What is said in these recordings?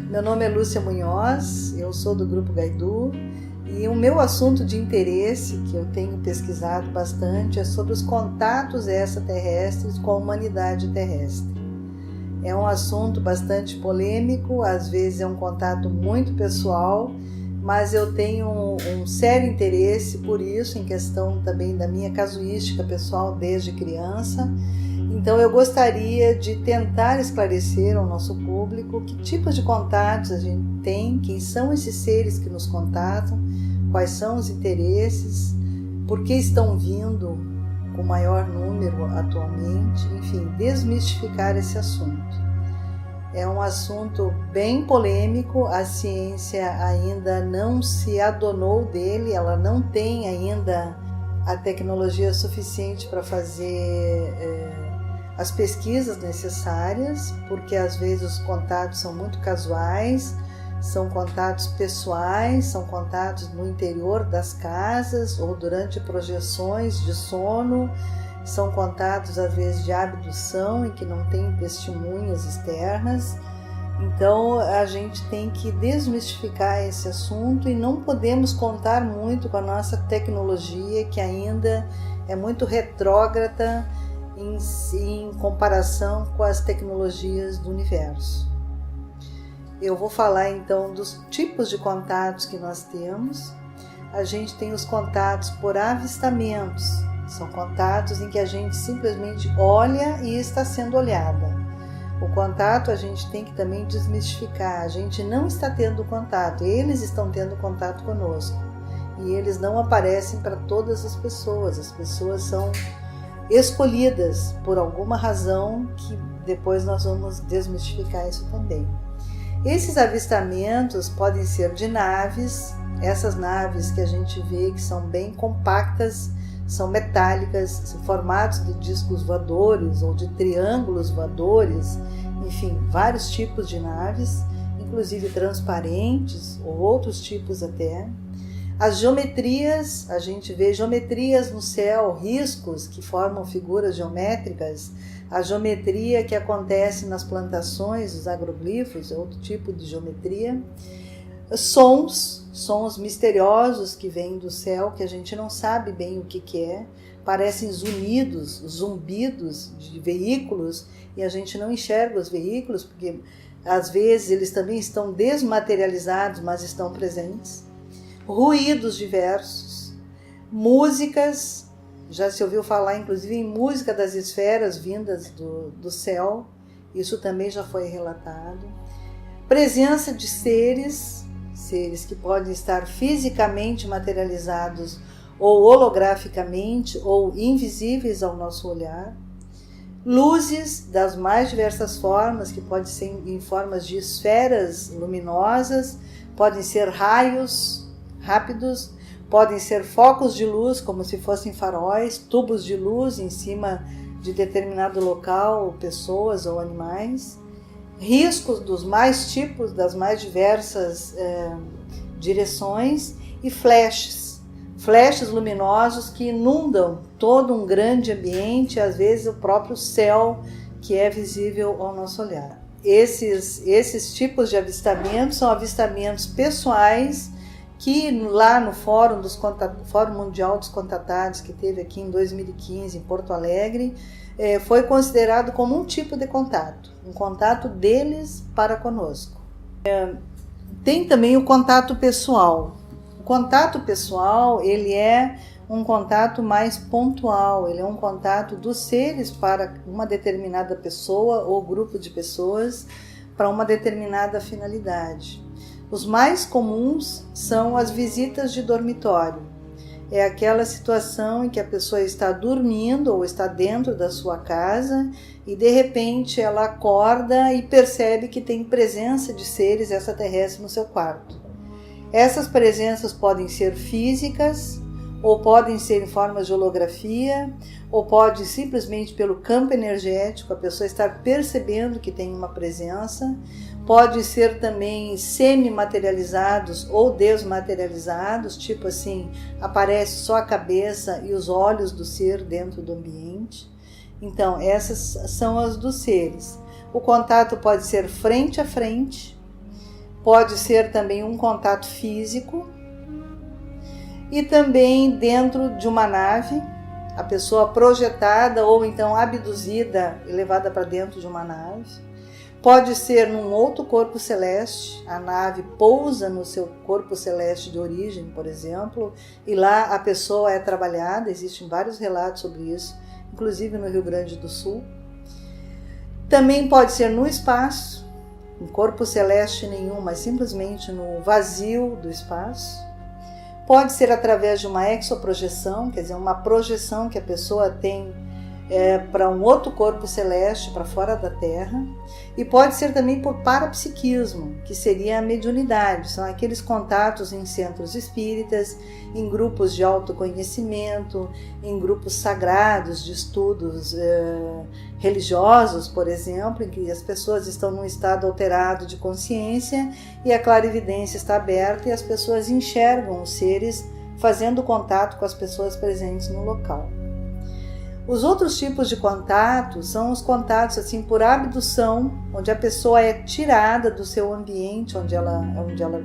Meu nome é Lúcia Munhoz, eu sou do Grupo Gaidu e o meu assunto de interesse, que eu tenho pesquisado bastante, é sobre os contatos extraterrestres com a humanidade terrestre. É um assunto bastante polêmico, às vezes é um contato muito pessoal, mas eu tenho um sério interesse por isso, em questão também da minha casuística pessoal desde criança. Então eu gostaria de tentar esclarecer ao nosso público que tipos de contatos a gente tem, quem são esses seres que nos contatam, quais são os interesses, por que estão vindo com maior número atualmente, enfim, desmistificar esse assunto. É um assunto bem polêmico, a ciência ainda não se adonou dele, ela não tem ainda a tecnologia suficiente para fazer as pesquisas necessárias, porque às vezes os contatos são muito casuais, são contatos pessoais, são contatos no interior das casas ou durante projeções de sono, são contatos às vezes de abdução e que não tem testemunhas externas. Então a gente tem que desmistificar esse assunto e não podemos contar muito com a nossa tecnologia, que ainda é muito retrógrada em comparação com as tecnologias do universo. Eu vou falar então dos tipos de contatos que nós temos. A gente tem os contatos por avistamentos, são contatos em que a gente simplesmente olha e está sendo olhada. O contato a gente tem que também desmistificar, a gente não está tendo contato, eles estão tendo contato conosco. E eles não aparecem para todas as pessoas são escolhidas por alguma razão, que depois nós vamos desmistificar isso também. Esses avistamentos podem ser de naves, essas naves que a gente vê que são bem compactas, são metálicas, formados de discos voadores ou de triângulos voadores, enfim, vários tipos de naves, inclusive transparentes ou outros tipos até. As geometrias, a gente vê geometrias no céu, riscos que formam figuras geométricas, a geometria que acontece nas plantações, os agroglifos, outro tipo de geometria. Sons misteriosos que vêm do céu, que a gente não sabe bem o que é, parecem zumbidos de veículos, e a gente não enxerga os veículos, porque às vezes eles também estão desmaterializados, mas estão presentes. Ruídos diversos, músicas, já se ouviu falar inclusive em música das esferas vindas do céu, isso também já foi relatado. Presença de seres que podem estar fisicamente materializados ou holograficamente ou invisíveis ao nosso olhar. Luzes das mais diversas formas, que podem ser em formas de esferas luminosas, podem ser raios rápidos, podem ser focos de luz, como se fossem faróis, tubos de luz em cima de determinado local, pessoas ou animais. Riscos dos mais tipos, das mais diversas direções, e flashes luminosos que inundam todo um grande ambiente, às vezes o próprio céu que é visível ao nosso olhar. Esses tipos de avistamentos são avistamentos pessoais que lá no Fórum Mundial dos Contatados, que teve aqui em 2015 em Porto Alegre, foi considerado como um tipo de contato, um contato deles para conosco. Tem também o contato pessoal. O contato pessoal, ele é um contato mais pontual, ele é um contato dos seres para uma determinada pessoa ou grupo de pessoas para uma determinada finalidade. Os mais comuns são as visitas de dormitório. É aquela situação em que a pessoa está dormindo ou está dentro da sua casa e de repente ela acorda e percebe que tem presença de seres extraterrestres no seu quarto. Essas presenças podem ser físicas, ou podem ser em forma de holografia, ou pode simplesmente pelo campo energético a pessoa estar percebendo que tem uma presença. Pode ser também semi-materializados ou desmaterializados, tipo assim, aparece só a cabeça e os olhos do ser dentro do ambiente. Então, essas são as dos seres. O contato pode ser frente a frente, pode ser também um contato físico e também dentro de uma nave, a pessoa projetada ou então abduzida e levada para dentro de uma nave. Pode ser num outro corpo celeste, a nave pousa no seu corpo celeste de origem, por exemplo, e lá a pessoa é trabalhada, existem vários relatos sobre isso, inclusive no Rio Grande do Sul. Também pode ser no espaço, em corpo celeste nenhum, mas simplesmente no vazio do espaço. Pode ser através de uma exoprojeção, quer dizer, uma projeção que a pessoa tem para um outro corpo celeste, para fora da Terra. E pode ser também por parapsiquismo, que seria a mediunidade. São aqueles contatos em centros espíritas, em grupos de autoconhecimento, em grupos sagrados de estudos religiosos, por exemplo, em que as pessoas estão num estado alterado de consciência e a clarividência está aberta e as pessoas enxergam os seres fazendo contato com as pessoas presentes no local. Os outros tipos de contato são os contatos assim por abdução, onde a pessoa é tirada do seu ambiente, onde ela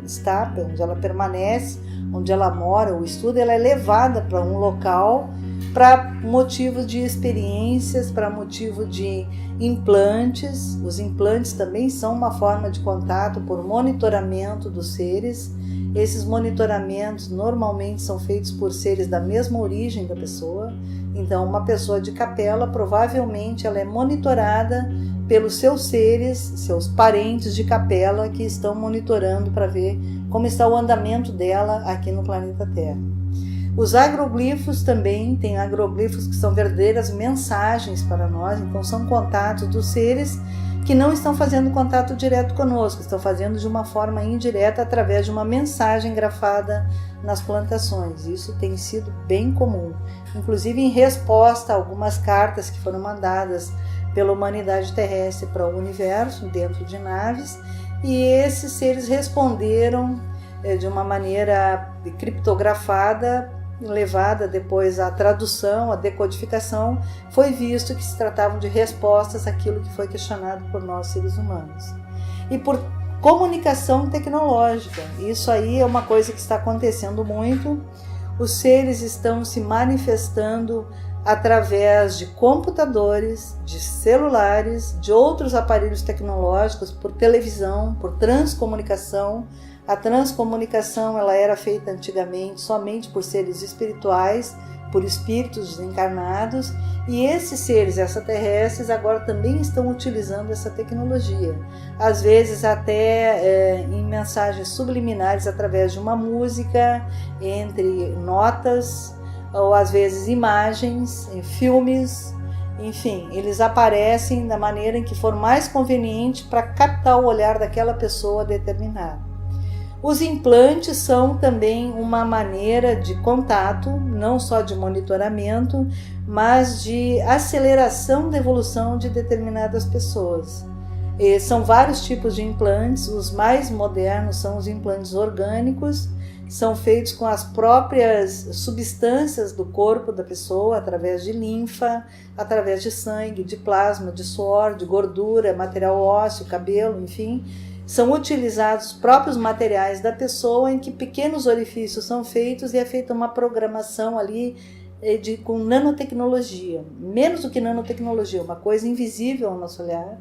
está, onde ela permanece, onde ela mora ou estuda, ela é levada para um local para motivo de experiências, para motivo de implantes. Os implantes também são uma forma de contato por monitoramento dos seres. Esses monitoramentos normalmente são feitos por seres da mesma origem da pessoa. Então, uma pessoa de capela, provavelmente ela é monitorada pelos seus seres, seus parentes de capela, que estão monitorando para ver como está o andamento dela aqui no planeta Terra. Os agroglifos também, tem agroglifos que são verdadeiras mensagens para nós, então são contatos dos seres que não estão fazendo contato direto conosco, estão fazendo de uma forma indireta através de uma mensagem grafada nas plantações. Isso tem sido bem comum, inclusive em resposta a algumas cartas que foram mandadas pela humanidade terrestre para o universo, dentro de naves, e esses seres responderam de uma maneira criptografada, levada depois à tradução, à decodificação. Foi visto que se tratavam de respostas àquilo que foi questionado por nós seres humanos. E por comunicação tecnológica, isso aí é uma coisa que está acontecendo muito. Os seres estão se manifestando através de computadores, de celulares, de outros aparelhos tecnológicos, por televisão, por transcomunicação. A transcomunicação ela era feita antigamente somente por seres espirituais, por espíritos desencarnados, e esses seres extraterrestres agora também estão utilizando essa tecnologia, às vezes até em mensagens subliminares através de uma música, entre notas, ou às vezes imagens, em filmes, enfim, eles aparecem da maneira em que for mais conveniente para captar o olhar daquela pessoa determinada. Os implantes são também uma maneira de contato, não só de monitoramento, mas de aceleração da evolução de determinadas pessoas. E são vários tipos de implantes, os mais modernos são os implantes orgânicos, são feitos com as próprias substâncias do corpo da pessoa, através de linfa, através de sangue, de plasma, de suor, de gordura, material ósseo, cabelo, enfim. São utilizados os próprios materiais da pessoa em que pequenos orifícios são feitos e é feita uma programação ali com nanotecnologia, menos do que nanotecnologia, uma coisa invisível ao nosso olhar.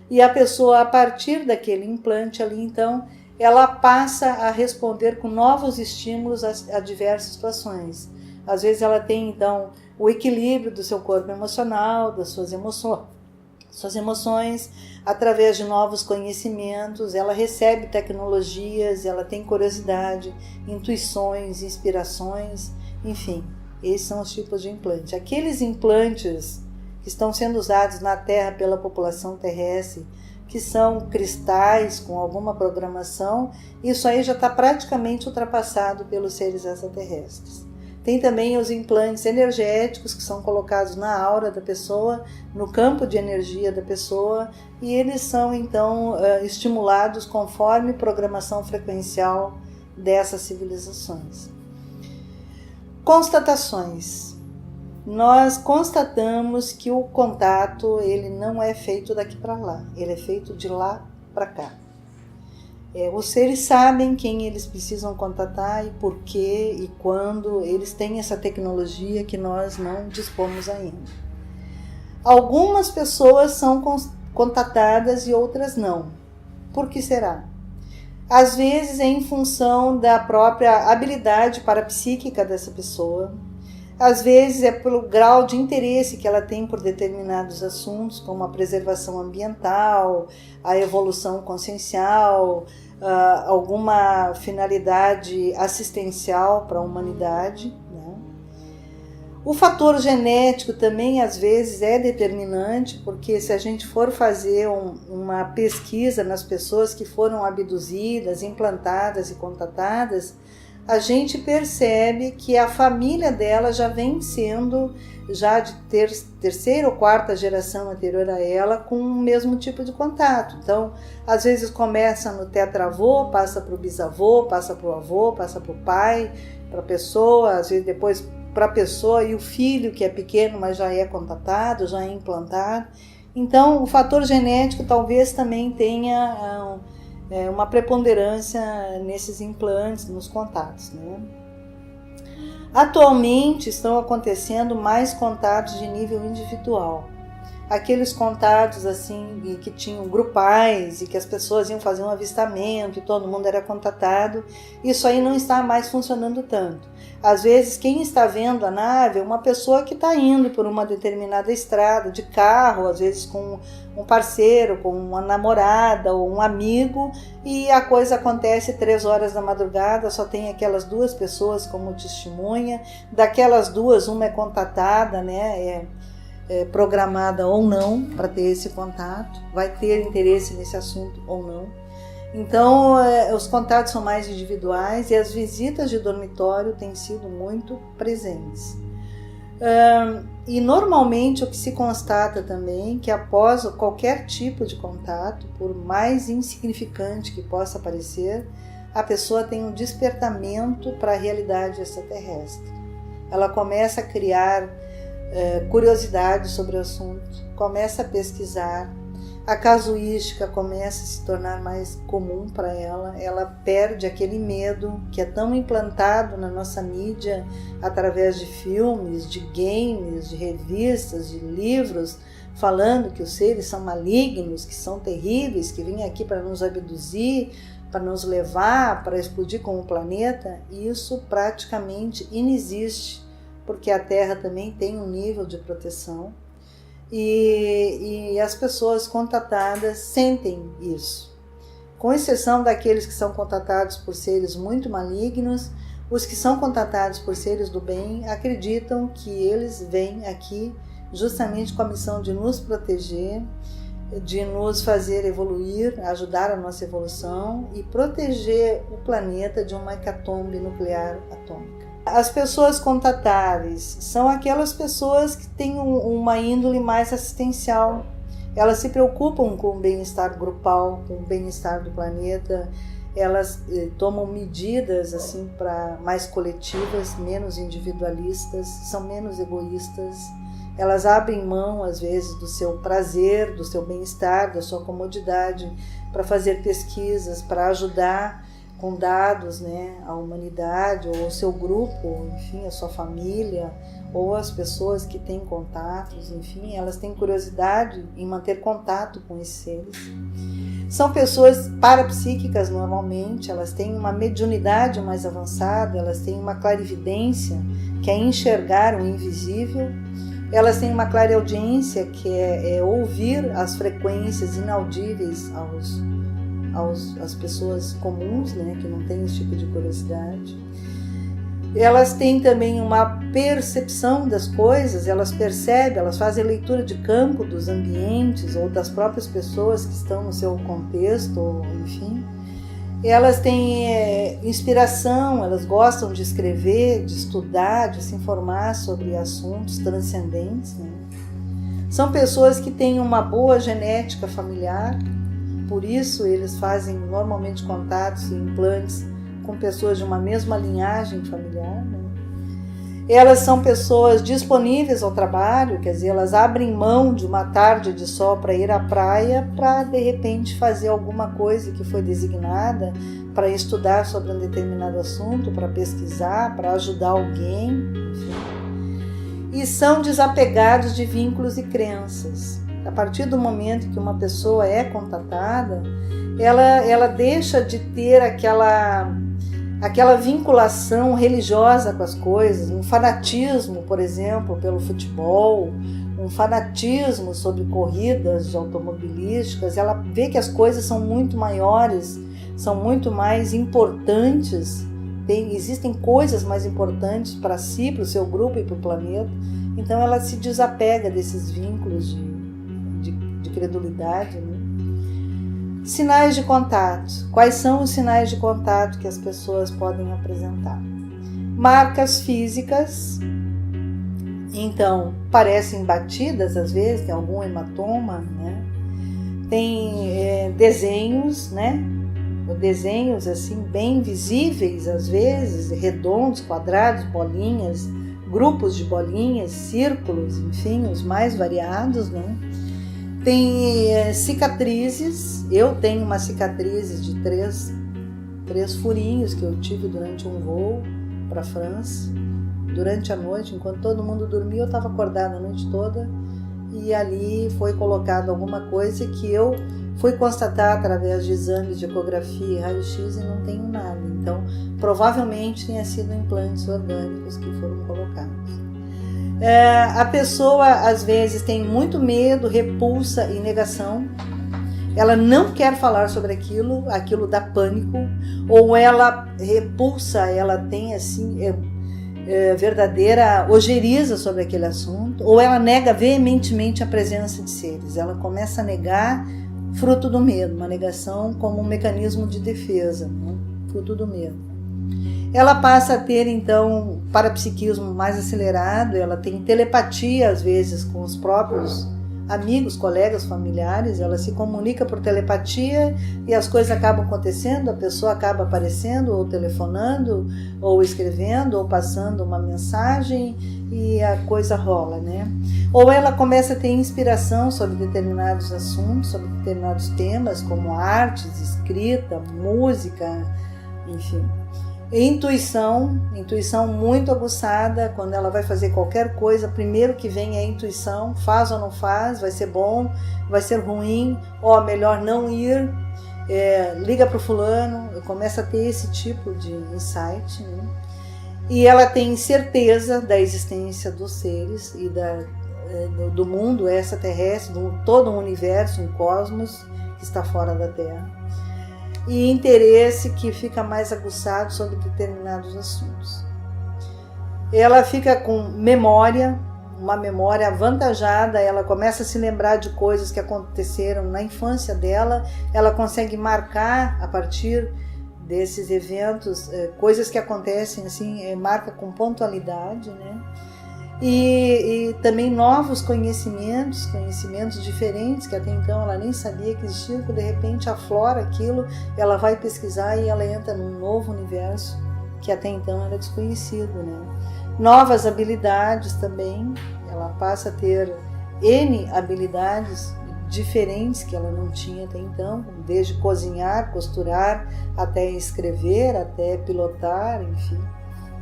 E a pessoa, a partir daquele implante ali, então, ela passa a responder com novos estímulos a diversas situações. Às vezes ela tem, então, o equilíbrio do seu corpo emocional, das suas emoções, através de novos conhecimentos, ela recebe tecnologias, ela tem curiosidade, intuições, inspirações, enfim, esses são os tipos de implante. Aqueles implantes que estão sendo usados na Terra pela população terrestre, que são cristais com alguma programação, isso aí já está praticamente ultrapassado pelos seres extraterrestres. Tem também os implantes energéticos que são colocados na aura da pessoa, no campo de energia da pessoa, e eles são então estimulados conforme programação frequencial dessas civilizações. Constatações. Nós constatamos que o contato ele não é feito daqui para lá, ele é feito de lá para cá. Os seres sabem quem eles precisam contatar e por quê e quando. Eles têm essa tecnologia que nós não dispomos ainda. Algumas pessoas são contatadas e outras não. Por que será? Às vezes é em função da própria habilidade parapsíquica dessa pessoa. Às vezes é pelo grau de interesse que ela tem por determinados assuntos, como a preservação ambiental, a evolução consciencial, alguma finalidade assistencial para a humanidade, né? O fator genético também às vezes é determinante, porque se a gente for fazer uma pesquisa nas pessoas que foram abduzidas, implantadas e contatadas, a gente percebe que a família dela já vem sendo, já de terceira ou quarta geração anterior a ela, com o mesmo tipo de contato. Então, às vezes começa no tetravô, passa para o bisavô, passa para o avô, passa para o pai, para a pessoa, às vezes depois para a pessoa e o filho, que é pequeno, mas já é contatado, já é implantado. Então, o fator genético talvez também tenha uma preponderância nesses implantes, nos contatos, né? Atualmente estão acontecendo mais contatos de nível individual. Aqueles contatos assim que tinham grupais e que as pessoas iam fazer um avistamento e todo mundo era contatado, isso aí não está mais funcionando tanto. Às vezes quem está vendo a nave é uma pessoa que está indo por uma determinada estrada de carro, às vezes com um parceiro, com uma namorada ou um amigo, e a coisa acontece 3 horas da madrugada, só tem aquelas 2 pessoas como testemunha, daquelas 2 uma é contatada, né? Programada ou não para ter esse contato, vai ter interesse nesse assunto ou não. Então, os contatos são mais individuais e as visitas de dormitório têm sido muito presentes. E normalmente o que se constata também que após qualquer tipo de contato, por mais insignificante que possa parecer, a pessoa tem um despertamento para a realidade extraterrestre. Ela começa a criar curiosidade sobre o assunto, começa a pesquisar, a casuística começa a se tornar mais comum para ela perde aquele medo que é tão implantado na nossa mídia através de filmes, de games, de revistas, de livros, falando que os seres são malignos, que são terríveis, que vêm aqui para nos abduzir, para nos levar, para explodir com o planeta. E isso praticamente inexiste, porque a Terra também tem um nível de proteção e as pessoas contatadas sentem isso. Com exceção daqueles que são contatados por seres muito malignos, os que são contatados por seres do bem acreditam que eles vêm aqui justamente com a missão de nos proteger, de nos fazer evoluir, ajudar a nossa evolução e proteger o planeta de uma hecatombe nuclear atômica. As pessoas contatáveis são aquelas pessoas que têm uma índole mais assistencial. Elas se preocupam com o bem-estar grupal, com o bem-estar do planeta. Elas tomam medidas assim mais coletivas, menos individualistas, são menos egoístas. Elas abrem mão, às vezes, do seu prazer, do seu bem-estar, da sua comodidade, para fazer pesquisas, para ajudar com dados, né, a humanidade, ou o seu grupo, enfim, a sua família, ou as pessoas que têm contatos, enfim, elas têm curiosidade em manter contato com esses seres. São pessoas parapsíquicas normalmente, elas têm uma mediunidade mais avançada, elas têm uma clarividência, que é enxergar o invisível, elas têm uma clareaudiência, que é ouvir as frequências inaudíveis às pessoas comuns, né, que não têm esse tipo de curiosidade. Elas têm também uma percepção das coisas, elas percebem, elas fazem leitura de campo dos ambientes ou das próprias pessoas que estão no seu contexto, enfim. Elas têm inspiração, elas gostam de escrever, de estudar, de se informar sobre assuntos transcendentes, né? São pessoas que têm uma boa genética familiar, por isso eles fazem normalmente contatos e implantes com pessoas de uma mesma linhagem familiar, né? Elas são pessoas disponíveis ao trabalho, quer dizer, elas abrem mão de uma tarde de sol para ir à praia para, de repente, fazer alguma coisa que foi designada para estudar sobre um determinado assunto, para pesquisar, para ajudar alguém, enfim. E são desapegados de vínculos e crenças. A partir do momento que uma pessoa é contatada, ela deixa de ter aquela vinculação religiosa com as coisas, um fanatismo, por exemplo, pelo futebol, um fanatismo sobre corridas automobilísticas. Ela vê que as coisas são muito maiores, são muito mais importantes, existem coisas mais importantes para si, para o seu grupo e para o planeta. Então ela se desapega desses vínculos de credulidade, né? Sinais de contato. Quais são os sinais de contato que as pessoas podem apresentar? Marcas físicas. Então, parecem batidas às vezes, tem algum hematoma, né? Tem desenhos, né? Desenhos assim bem visíveis às vezes, redondos, quadrados, bolinhas, grupos de bolinhas, círculos, enfim, os mais variados, né? Tem cicatrizes. Eu tenho uma cicatriz de três furinhos que eu tive durante um voo para a França. Durante a noite, enquanto todo mundo dormia, eu estava acordada a noite toda e ali foi colocado alguma coisa que eu fui constatar através de exames de ecografia e raio-x e não tenho nada. Então, provavelmente tenha sido implantes orgânicos que foram colocados. A pessoa às vezes tem muito medo, repulsa e negação. Ela não quer falar sobre aquilo dá pânico, ou ela repulsa, ela tem assim verdadeira ojeriza sobre aquele assunto, ou ela nega veementemente a presença de seres. Ela começa a negar fruto do medo, uma negação como um mecanismo de defesa, né? Fruto do medo. Ela passa a ter, então, parapsiquismo mais acelerado, ela tem telepatia, às vezes, com os próprios amigos, colegas, familiares, ela se comunica por telepatia e as coisas acabam acontecendo, a pessoa acaba aparecendo, ou telefonando, ou escrevendo, ou passando uma mensagem e a coisa rola, né? Ou ela começa a ter inspiração sobre determinados assuntos, sobre determinados temas, como artes, escrita, música, enfim. Intuição muito aguçada. Quando ela vai fazer qualquer coisa, primeiro que vem é a intuição, faz ou não faz, vai ser bom, vai ser ruim, ou melhor não ir, liga para o fulano, começa a ter esse tipo de insight, né? E ela tem certeza da existência dos seres e do mundo extraterrestre, de todo um universo, um cosmos que está fora da Terra. E interesse que fica mais aguçado sobre determinados assuntos. Ela fica com memória, uma memória avantajada, ela começa a se lembrar de coisas que aconteceram na infância dela, ela consegue marcar a partir desses eventos, coisas que acontecem assim, marca com pontualidade, né? E também novos conhecimentos diferentes que até então ela nem sabia que existiam, que de repente aflora aquilo, ela vai pesquisar e ela entra num novo universo que até então era desconhecido, né? Novas habilidades também, ela passa a ter N habilidades diferentes que ela não tinha até então, desde cozinhar, costurar, até escrever, até pilotar, enfim,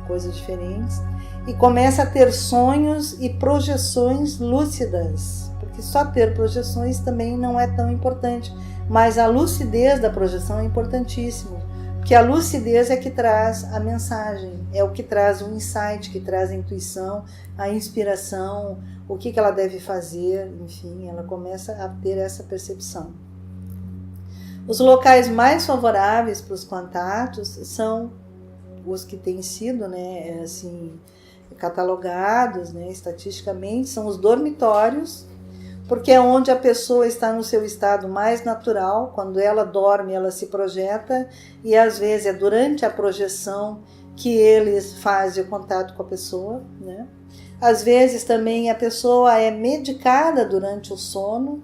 coisas diferentes. E começa a ter sonhos e projeções lúcidas, porque só ter projeções também não é tão importante, mas a lucidez da projeção é importantíssimo, porque a lucidez é que traz a mensagem, é o que traz o insight, que traz a intuição, a inspiração, o que ela deve fazer, enfim, ela começa a ter essa percepção. Os locais mais favoráveis para os contatos são os que têm sido, né, assim, catalogados, né, estatisticamente, são os dormitórios, porque é onde a pessoa está no seu estado mais natural. Quando ela dorme, ela se projeta, e às vezes é durante a projeção que eles fazem o contato com a pessoa, né? Às vezes também a pessoa é medicada durante o sono,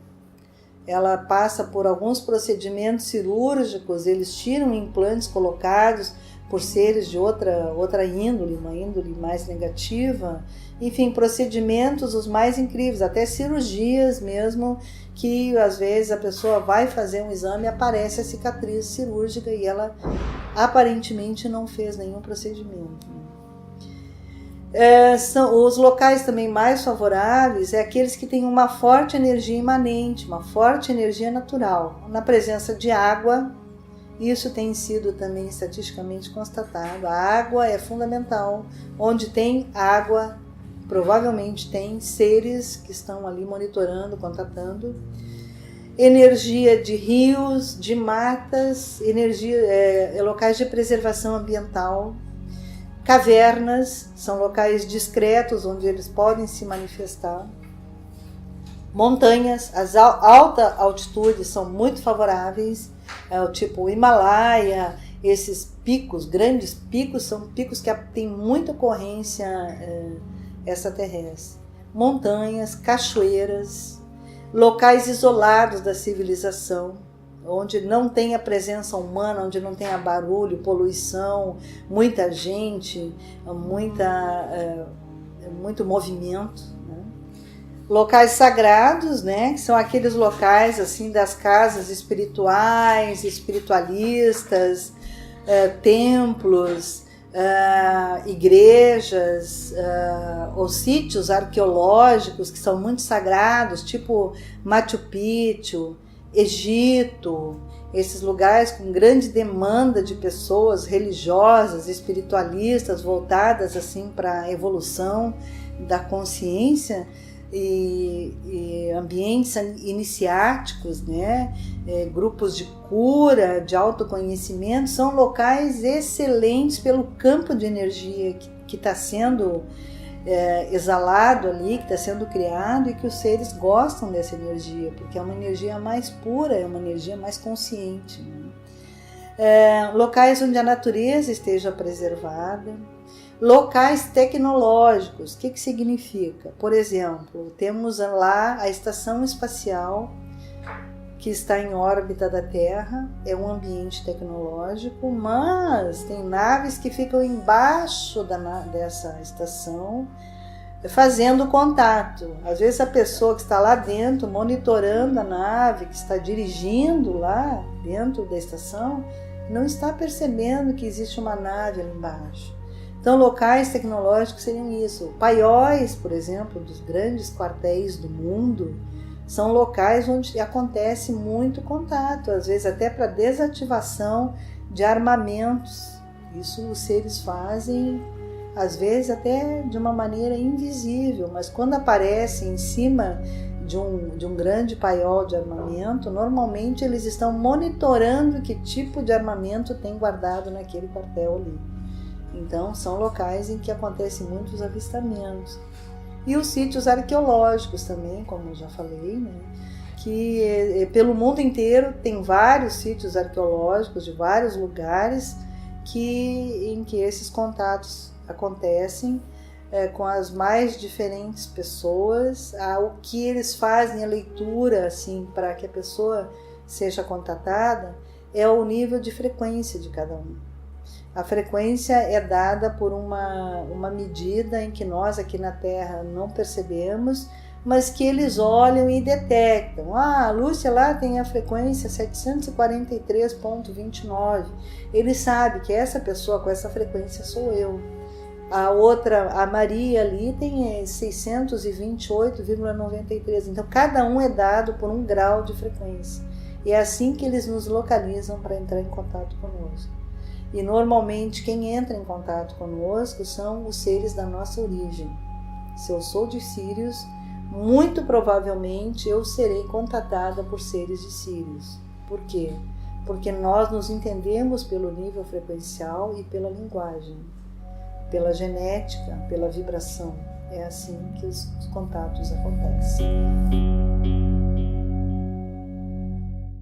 ela passa por alguns procedimentos cirúrgicos, eles tiram implantes colocados por seres de outra índole, uma índole mais negativa. Enfim, procedimentos os mais incríveis, até cirurgias mesmo, que às vezes a pessoa vai fazer um exame e aparece a cicatriz cirúrgica e ela aparentemente não fez nenhum procedimento. Os locais também mais favoráveis é aqueles que têm uma forte energia imanente, uma forte energia natural, na presença de água. Isso tem sido também estatisticamente constatado. A água é fundamental. Onde tem água, provavelmente tem seres que estão ali monitorando, contatando. Energia de rios, de matas, locais de preservação ambiental. Cavernas são locais discretos onde eles podem se manifestar. Montanhas, as altas altitudes são muito favoráveis, tipo o Himalaia, esses picos, grandes picos, são picos que têm muita ocorrência extraterrestre. Montanhas, cachoeiras, locais isolados da civilização, onde não tem a presença humana, onde não tenha barulho, poluição, muita gente, muito movimento, né? Locais sagrados, né, que são aqueles locais assim das casas espirituais, espiritualistas, templos, igrejas, ou sítios arqueológicos que são muito sagrados, tipo Machu Picchu, Egito, esses lugares com grande demanda de pessoas religiosas, espiritualistas, voltadas assim para a evolução da consciência, e ambientes iniciáticos, né? Grupos de cura, de autoconhecimento, são locais excelentes pelo campo de energia que está sendo exalado ali, que está sendo criado, e que os seres gostam dessa energia, porque é uma energia mais pura, é uma energia mais consciente, né? Locais onde a natureza esteja preservada. Locais tecnológicos, o que significa? Por exemplo, temos lá a estação espacial que está em órbita da Terra, é um ambiente tecnológico, mas tem naves que ficam embaixo dessa estação fazendo contato. Às vezes a pessoa que está lá dentro, monitorando a nave, que está dirigindo lá dentro da estação, não está percebendo que existe uma nave ali embaixo. Então, locais tecnológicos seriam isso. Paióis, por exemplo, dos grandes quartéis do mundo, são locais onde acontece muito contato, às vezes até para desativação de armamentos. Isso os seres fazem, às vezes até de uma maneira invisível, mas quando aparece em cima de um grande paiol de armamento, normalmente eles estão monitorando que tipo de armamento tem guardado naquele quartel ali. Então, são locais em que acontecem muitos avistamentos. E os sítios arqueológicos também, como eu já falei, né? Que pelo mundo inteiro tem vários sítios arqueológicos de vários lugares em que esses contatos acontecem com as mais diferentes pessoas. O que eles fazem, a leitura assim, para que a pessoa seja contatada, é o nível de frequência de cada um. A frequência é dada por uma medida em que nós aqui na Terra não percebemos, mas que eles olham e detectam. A Lúcia lá tem a frequência 743.29. Ele sabe que essa pessoa com essa frequência sou eu. A outra, a Maria ali, tem 628,93. Então, cada um é dado por um grau de frequência. E é assim que eles nos localizam para entrar em contato conosco. E normalmente quem entra em contato conosco são os seres da nossa origem. Se eu sou de Sírios, muito provavelmente eu serei contatada por seres de Sírios. Por quê? Porque nós nos entendemos pelo nível frequencial e pela linguagem, pela genética, pela vibração. É assim que os contatos acontecem.